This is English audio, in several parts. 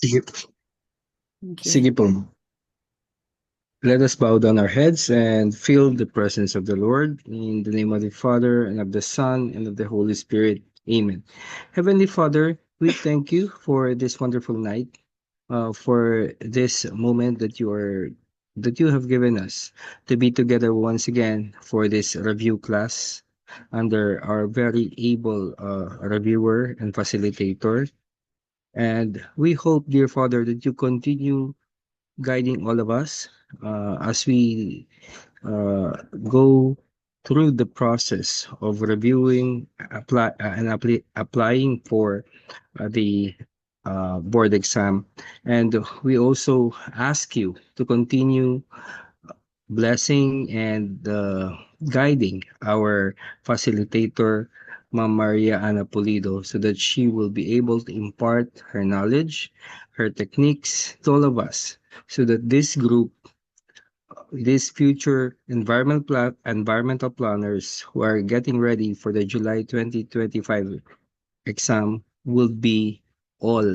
Sige, Okay. sige po. Let us bow down our heads and feel the presence of the Lord in the name of the Father and of the Son and of the Holy Spirit. Amen. Heavenly Father, we thank you for this wonderful night, for this moment that you have given us to be together once again for this review class under our very able reviewer and facilitator. And we hope, dear Father, that you continue guiding all of us as we go through the process of reviewing applying for the board exam. And we also ask you to continue blessing and guiding our facilitator, Ma'am Maria Ana Pulido, so that she will be able to impart her knowledge, her techniques to all of us, so that this group, these future environmental planners who are getting ready for the July 2025 exam will be all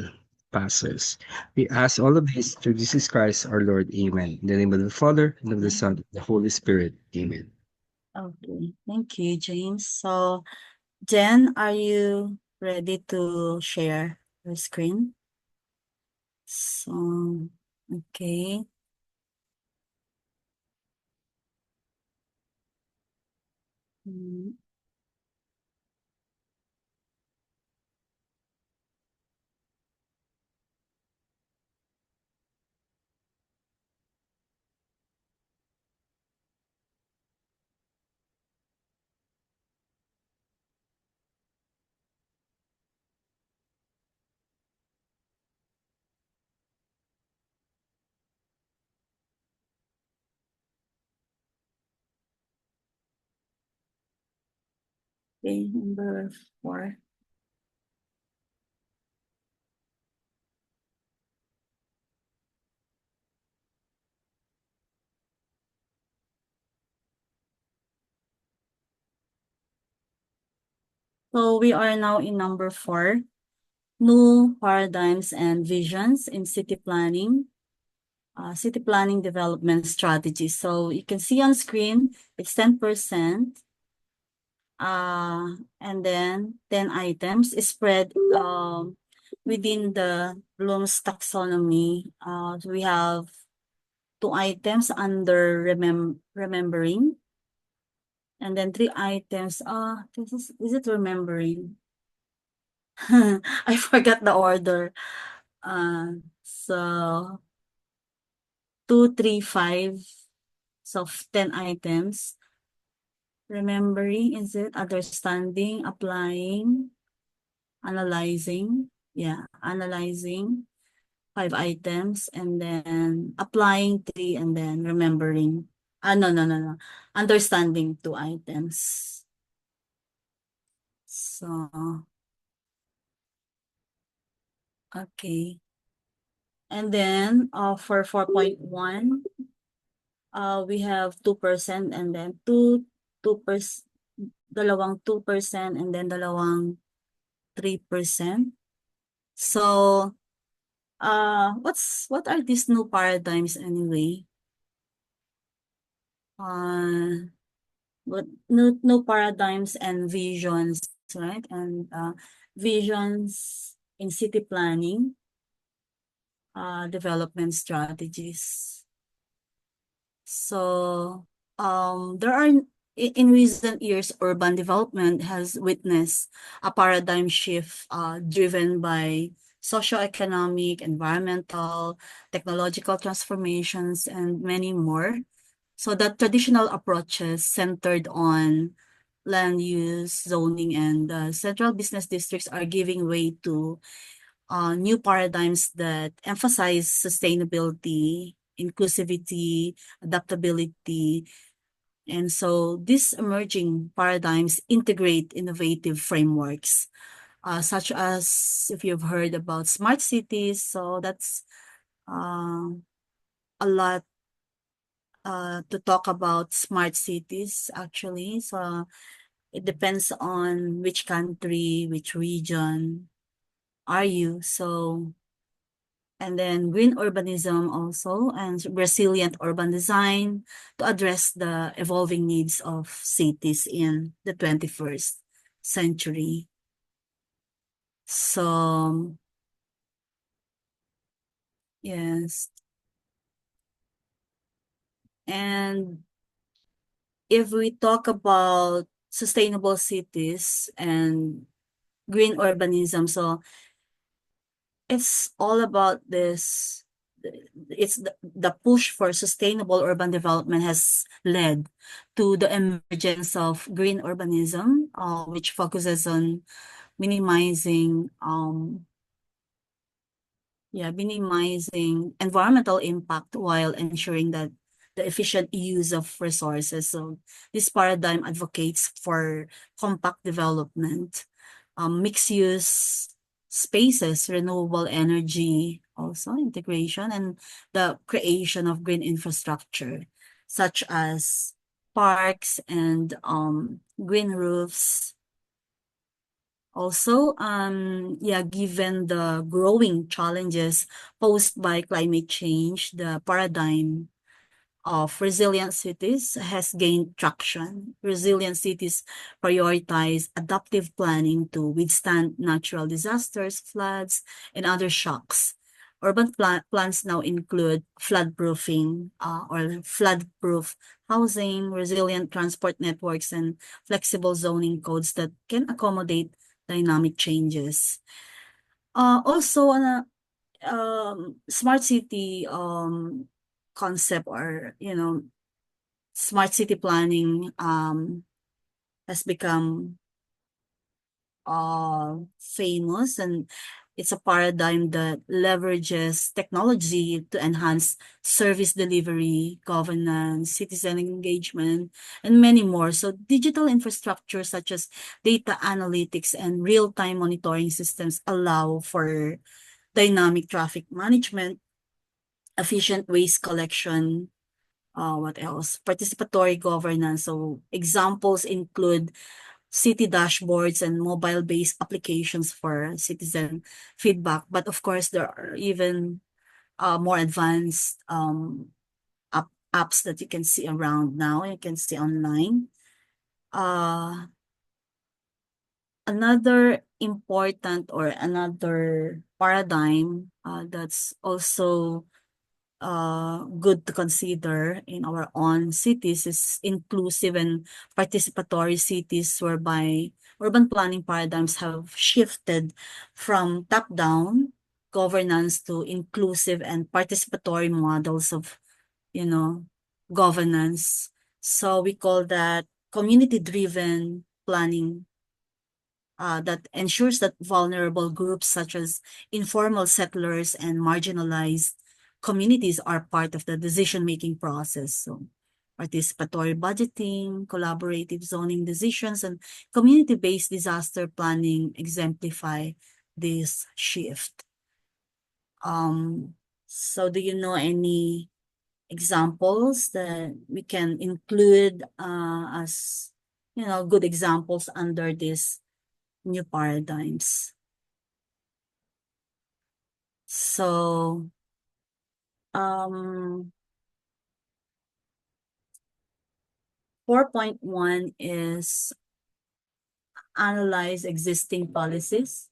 passers. We ask all of this through Jesus Christ our Lord. Amen. In the name of the Father, and of the Son, and of the Holy Spirit. Amen. Okay. Thank you, James. So, Jen, are you ready to share your screen? So, okay. Mm, Okay, number 4. So, we are now in number 4, new paradigms and visions in city planning development strategy. So, you can see on screen, it's 10%. And then 10 items is spread within the Bloom's taxonomy. We have 2 items under remembering, and then 3 items. This is it remembering? I forgot the order. So 2, 3, 5. So 10 items. Remembering, is it understanding, applying, analyzing? Yeah, analyzing 5 items, and then applying 3, and then remembering. No, no, no, no. Understanding 2 items. So, okay. And then for 4.1, we have 2%, and then 2%, dalawang 2%, and then dalawang 3%. So, what are these new paradigms anyway? What new paradigms and visions, right? And visions in city planning, development strategies. So there are in recent years, urban development has witnessed a paradigm shift driven by socioeconomic, environmental, technological transformations, and many more. So that traditional approaches centered on land use, zoning, and central business districts are giving way to new paradigms that emphasize sustainability, inclusivity, adaptability. And so these emerging paradigms integrate innovative frameworks, such as if you've heard about smart cities. So that's uh, a lot to talk about smart cities, actually. So it depends on which country, which region are you. So And then green urbanism also, and resilient urban design to address the evolving needs of cities in the 21st century. So, yes. And if we talk about sustainable cities and green urbanism, so it's all about this. It's the push for sustainable urban development has led to the emergence of green urbanism, which focuses on minimizing minimizing environmental impact while ensuring that the efficient use of resources. So this paradigm advocates for compact development, mixed use spaces, renewable energy, also integration, and the creation of green infrastructure, such as parks and green roofs. Also, given the growing challenges posed by climate change, the paradigm of resilient cities has gained traction. Resilient cities prioritize adaptive planning to withstand natural disasters, floods, and other shocks. Urban plans now include flood-proofing or flood-proof housing, resilient transport networks, and flexible zoning codes that can accommodate dynamic changes. Also, on a smart city concept, or smart city planning has become famous, and it's a paradigm that leverages technology to enhance service delivery, governance, citizen engagement, and many more. So digital infrastructure such as data analytics and real-time monitoring systems allow for dynamic traffic management, efficient waste collection, what else? Participatory governance. So examples include city dashboards and mobile-based applications for citizen feedback. But of course, there are even more advanced apps that you can see around now. You can see online. Another important, or another paradigm that's also good to consider in our own cities is inclusive and participatory cities, whereby urban planning paradigms have shifted from top-down governance to inclusive and participatory models of, governance. So we call that community-driven planning, that ensures that vulnerable groups such as informal settlers and marginalized communities are part of the decision-making process. So participatory budgeting, collaborative zoning decisions, and community-based disaster planning exemplify this shift. So do you know any examples that we can include as, good examples under these new paradigms? So, 4.1 is analyze existing policies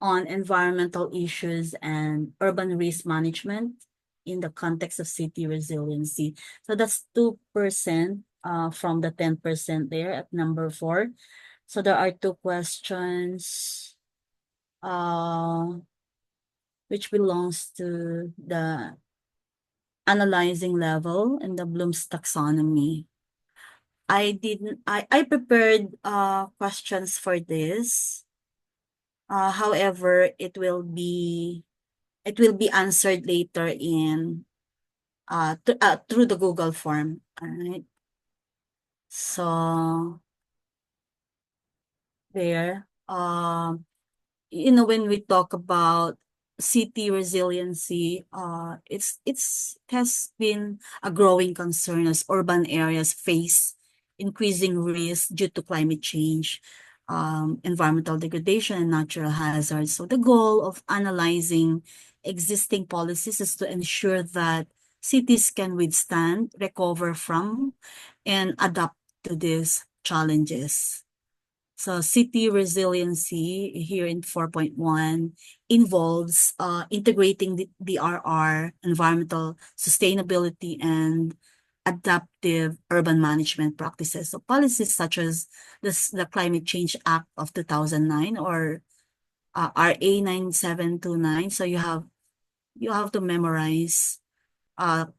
on environmental issues and urban risk management in the context of city resiliency. So that's 2% from the 10% there at number 4. So there are 2 questions which belongs to the analyzing level in the Bloom's taxonomy. I prepared questions for this. However, it will be answered later in through the Google form. All right. So there. When we talk about city resiliency, it has been a growing concern as urban areas face increasing risk due to climate change, environmental degradation, and natural hazards. So the goal of analyzing existing policies is to ensure that cities can withstand, recover from, and adapt to these challenges. So city resiliency here in 4.1 involves integrating the DRR, environmental sustainability, and adaptive urban management practices. So policies such as the Climate Change Act of 2009 or RA 9729. So you have to memorize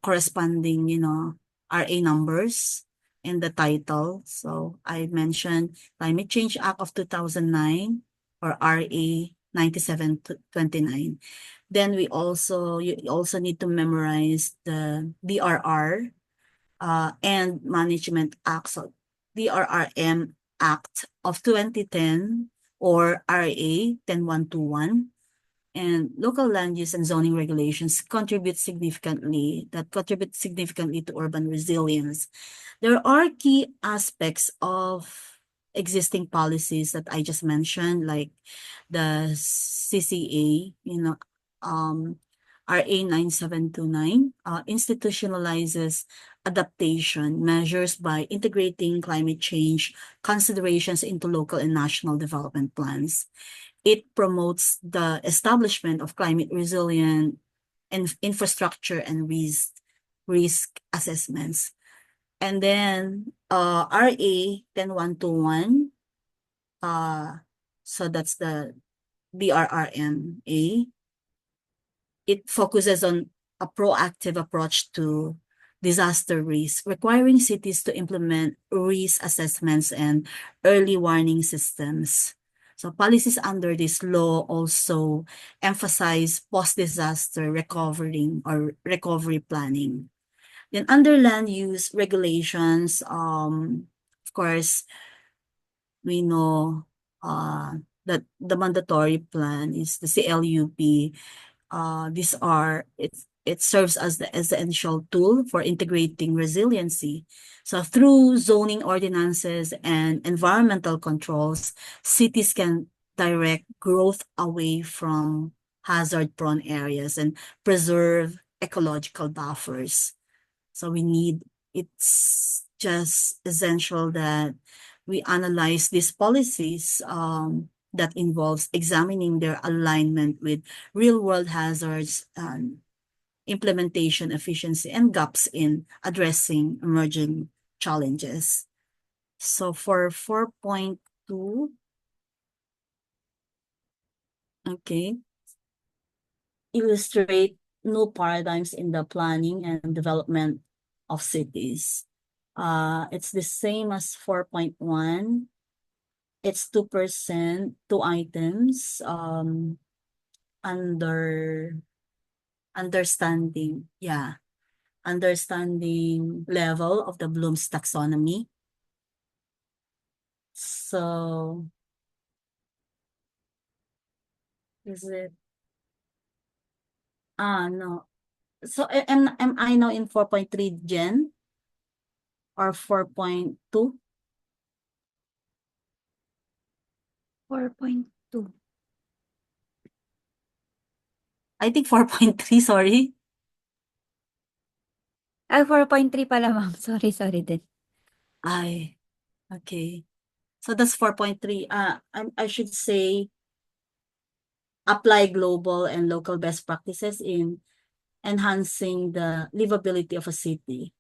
corresponding, RA numbers in the title. So I mentioned Climate Change Act of 2009 or RA 9729. Then you also need to memorize the DRR and Management Act. So DRRM Act of 2010 or RA 10121 and local land use and zoning regulations contribute significantly to urban resilience. There are key aspects of existing policies that I just mentioned, like the CCA, RA 9729 institutionalizes adaptation measures by integrating climate change considerations into local and national development plans. It promotes the establishment of climate resilient infrastructure and risk assessments. And then RA 10121, so that's the DRRMA. It focuses on a proactive approach to disaster risk, requiring cities to implement risk assessments and early warning systems. So policies under this law also emphasize post-disaster recovery planning. Then under land use regulations, of course, we know that the mandatory plan is the CLUP. It serves as the essential tool for integrating resiliency. So through zoning ordinances and environmental controls, cities can direct growth away from hazard-prone areas and preserve ecological buffers. So it's just essential that we analyze these policies that involves examining their alignment with real-world hazards, implementation efficiency, and gaps in addressing emerging challenges. So for 4.2, okay, illustrate new paradigms in the planning and development of cities. It's the same as 4.1. It's 2%, 2 items, under understanding level of the Bloom's taxonomy. So is it no. So am I now in 4.3 Jen or 4.2? 4.2. I think 4.3, sorry. 4.3 pala, ma'am. Sorry din. Ay, okay. So that's 4.3. I should say apply global and local best practices in enhancing the livability of a city.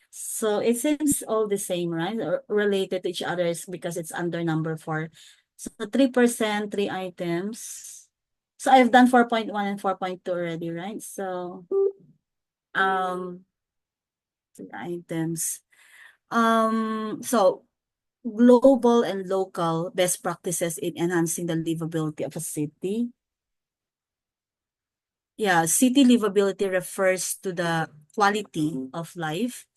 So it seems all the same, right? Or related to each other because it's under number 4. So 3%, 3 items. So I've done 4.1 and 4.2 already, right? So 3 items. So global and local best practices in enhancing the livability of a city. Yeah, city livability refers to the quality of life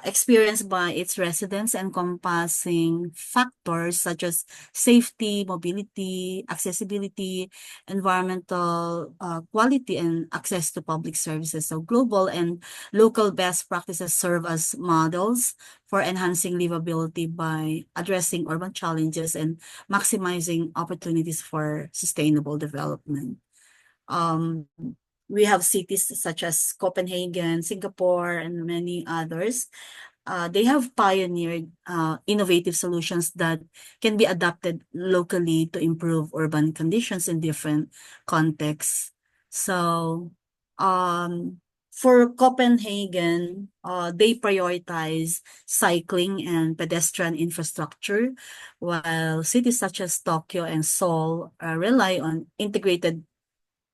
experienced by its residents, encompassing factors such as safety, mobility, accessibility, environmental quality, and access to public services. So global and local best practices serve as models for enhancing livability by addressing urban challenges and maximizing opportunities for sustainable development. We have cities such as Copenhagen, Singapore, and many others. They have pioneered innovative solutions that can be adapted locally to improve urban conditions in different contexts. So, for Copenhagen, they prioritize cycling and pedestrian infrastructure, while cities such as Tokyo and Seoul rely on integrated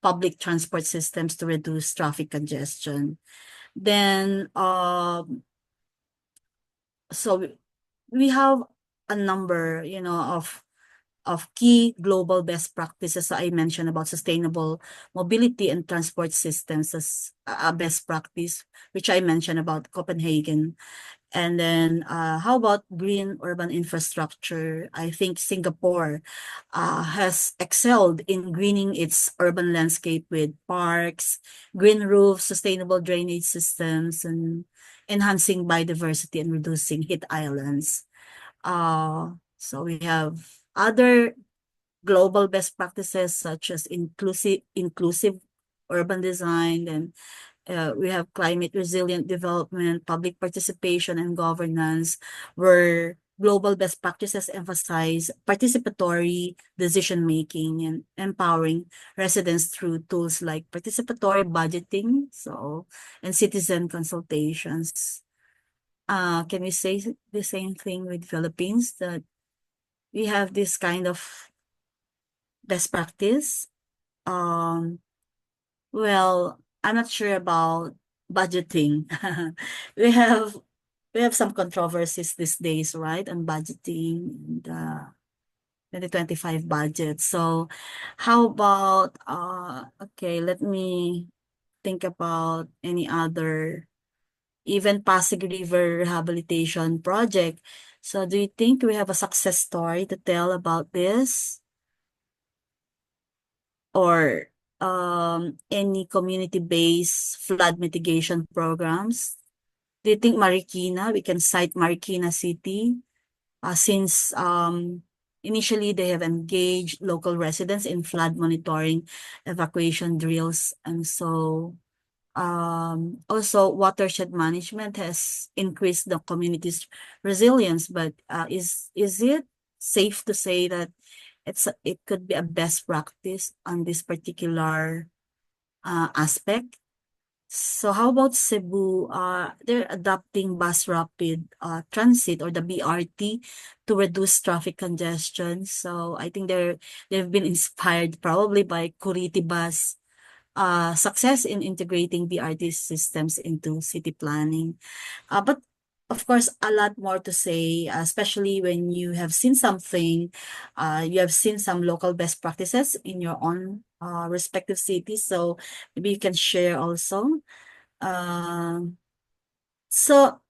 public transport systems to reduce traffic congestion. Then, so we have a number, of key global best practices that I mentioned about sustainable mobility and transport systems as a best practice, which I mentioned about Copenhagen. And then, how about green urban infrastructure? I think Singapore has excelled in greening its urban landscape with parks, green roofs, sustainable drainage systems, and enhancing biodiversity and reducing heat islands. So we have other global best practices such as inclusive urban design, and we have climate resilient development, public participation and governance, where global best practices emphasize participatory decision making and empowering residents through tools like participatory budgeting, and citizen consultations. Can we say the same thing with Philippines, that we have this kind of best practice? Well, I'm not sure about budgeting. We have we have some controversies these days, right, on budgeting and 2025 budget. So how about okay, let me think about any other, even Pasig River Rehabilitation Project. So do you think we have a success story to tell about this? Or any community-based flood mitigation programs? Do you think Marikina, we can cite Marikina City, since initially they have engaged local residents in flood monitoring, evacuation drills, and so also watershed management has increased the community's resilience. But is it safe to say that it could be a best practice on this particular aspect? So how about Cebu? They're adopting bus rapid transit, or the BRT, to reduce traffic congestion. So I think they've been inspired probably by Curitiba's success in integrating BRT systems into city planning. But of course, a lot more to say, especially when you have seen something, you have seen some local best practices in your own respective cities. So maybe you can share also. So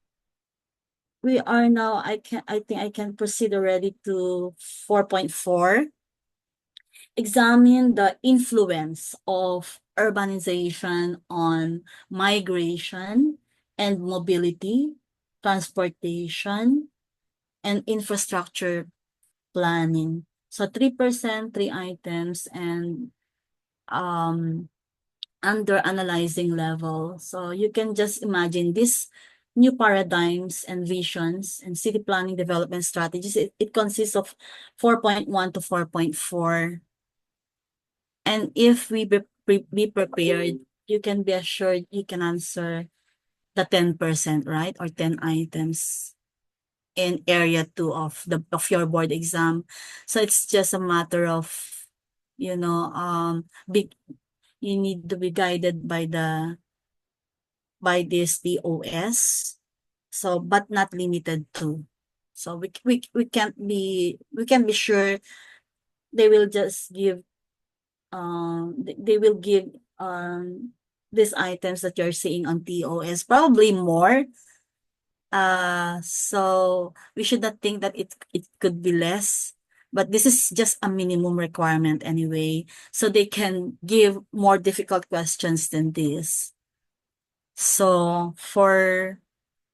we are now, I think I can proceed already to 4.4. Examine the influence of urbanization on migration and mobility, transportation, and infrastructure planning. So 3%, 3 items, and under analyzing level. So you can just imagine this new paradigms and visions and city planning development strategies. It consists of 4.1 to 4.4. And if we be prepared, you can be assured you can answer the 10%, right? Or 10 items in area 2 of your board exam. So it's just a matter of, you know, you need to be guided by this DOS. So, but not limited to. So we can't be sure they will just give they will give these items that you're seeing on TOS, probably more. So we should not think that it could be less, but this is just a minimum requirement anyway. So they can give more difficult questions than this. So for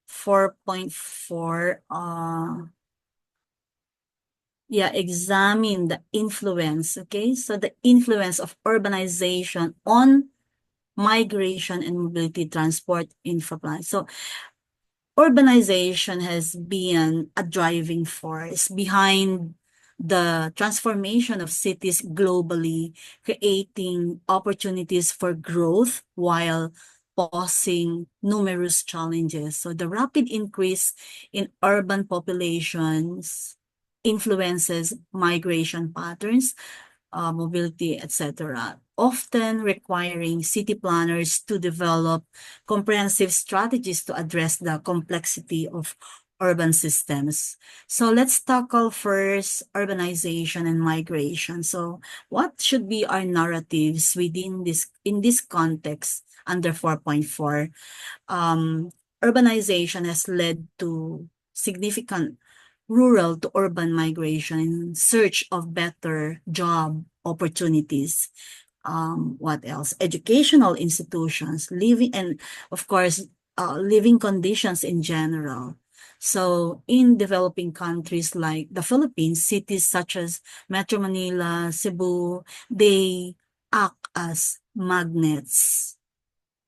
4.4, examine the influence, okay? So the influence of urbanization on migration and mobility transport infra plan. So urbanization has been a driving force behind the transformation of cities globally, creating opportunities for growth while posing numerous challenges. So the rapid increase in urban populations influences migration patterns, mobility, etc., often requiring city planners to develop comprehensive strategies to address the complexity of urban systems. So let's tackle first urbanization and migration. So what should be our narratives within in this context under 4.4? Urbanization has led to significant rural to urban migration in search of better job opportunities. What else? Educational institutions, living, and of course, living conditions in general. So in developing countries like the Philippines, cities such as Metro Manila, Cebu, they act as magnets,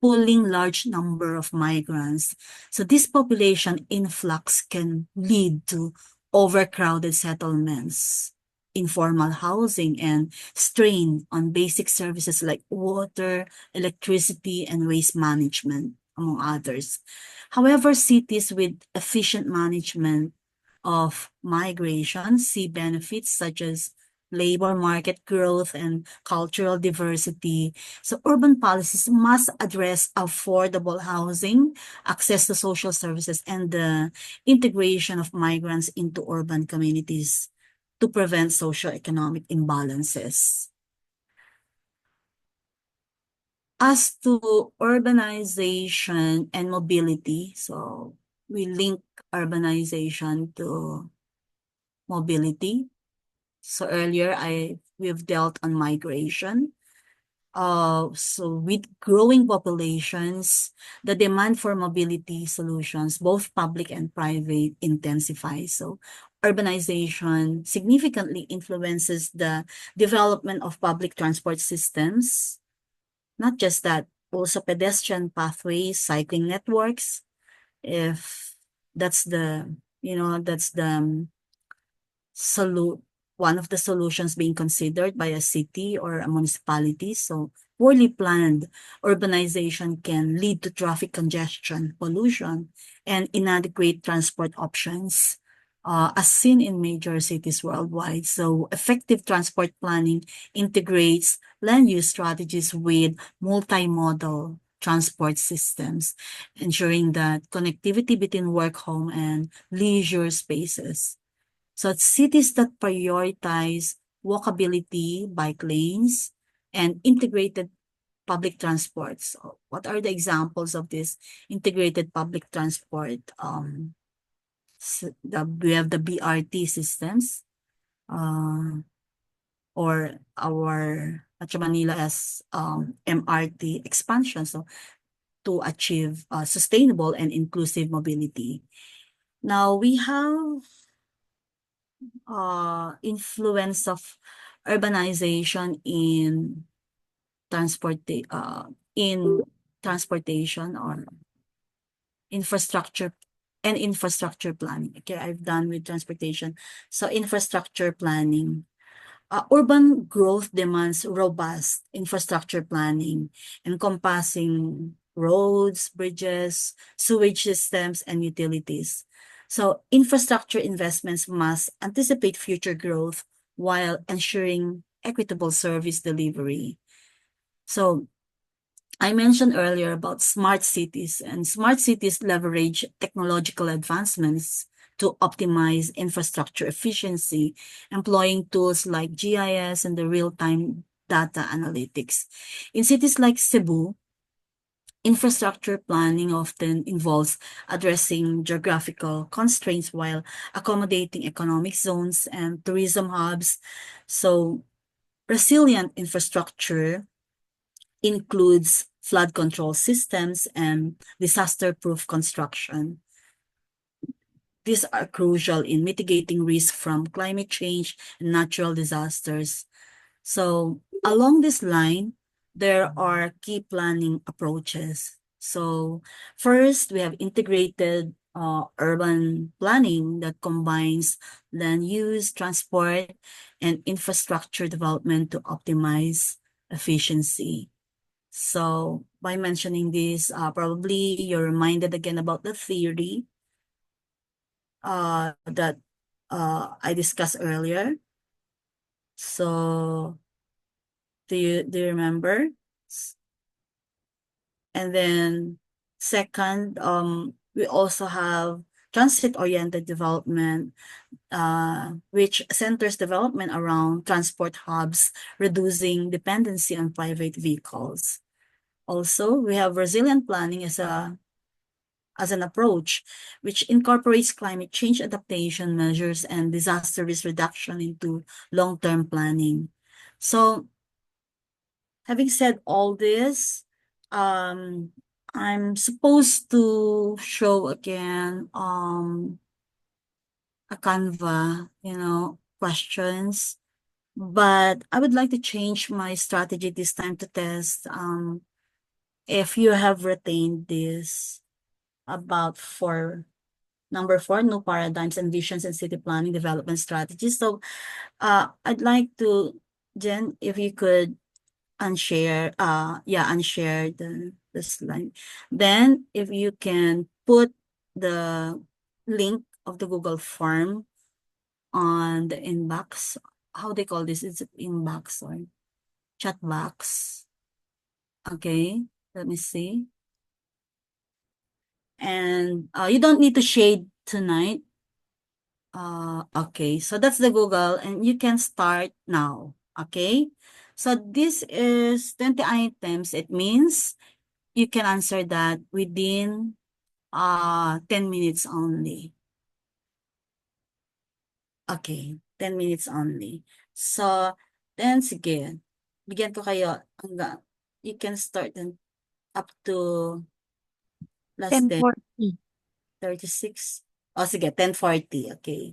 pulling large number of migrants. So this population influx can lead to overcrowded settlements, informal housing, and strain on basic services like water, electricity, and waste management, among others. However, cities with efficient management of migration see benefits such as labor market growth and cultural diversity. So urban policies must address affordable housing, access to social services, and the integration of migrants into urban communities to prevent socio-economic imbalances. As to urbanization and mobility, so we link urbanization to mobility. So earlier we've dealt on migration. So with growing populations, the demand for mobility solutions, both public and private, intensifies. So urbanization significantly influences the development of public transport systems. Not just that, also pedestrian pathways, cycling networks, if that's the, that's the one of the solutions being considered by a city or a municipality. So poorly planned urbanization can lead to traffic congestion, pollution, and inadequate transport options, as seen in major cities worldwide. So effective transport planning integrates land use strategies with multimodal transport systems, ensuring that connectivity between work, home, and leisure spaces. So cities that prioritize walkability, bike lanes, and integrated public transport. So what are the examples of this integrated public transport? We have the BRT systems, or our Metro Manila as MRT expansion, so to achieve sustainable and inclusive mobility. Now we have influence of urbanization in transportation or infrastructure and infrastructure planning. Okay, I've done with transportation. So infrastructure planning. Urban growth demands robust infrastructure planning encompassing roads, bridges, sewage systems, and utilities. So infrastructure investments must anticipate future growth while ensuring equitable service delivery. So I mentioned earlier about smart cities, and smart cities leverage technological advancements to optimize infrastructure efficiency, employing tools like GIS and the real-time data analytics. In cities like Cebu, infrastructure planning often involves addressing geographical constraints while accommodating economic zones and tourism hubs. So resilient infrastructure includes flood control systems and disaster-proof construction. these are crucial in mitigating risk from climate change and natural disasters. So along this line, there are key planning approaches. So first, we have integrated urban planning that combines land use, transport, and infrastructure development to optimize efficiency. So by mentioning this, probably you're reminded again about the theory that I discussed earlier. So do you remember? And then second, we also have transit-oriented development, which centers development around transport hubs, reducing dependency on private vehicles. Also, we have resilient planning as an approach, which incorporates climate change adaptation measures and disaster risk reduction into long-term planning. So, having said all this, I'm supposed to show again a Canva, questions, but I would like to change my strategy this time to test if you have retained this about number 4, new paradigms and visions in city planning development strategies. So I'd like to, Jen, if you could unshare the slide. Then if you can put the link of the Google form on the inbox. How they call this? Is it inbox or chat box? Okay, let me see. And you don't need to shade tonight. Okay, so that's the Google and you can start now. Okay, so this is 20 items. It means you can answer that within 10 minutes only. Okay, 10 minutes only. So, then sige, bigyan ko kayo hanggang, you can start then up to last 10, 10:40. 36. O sige, 10:40, okay.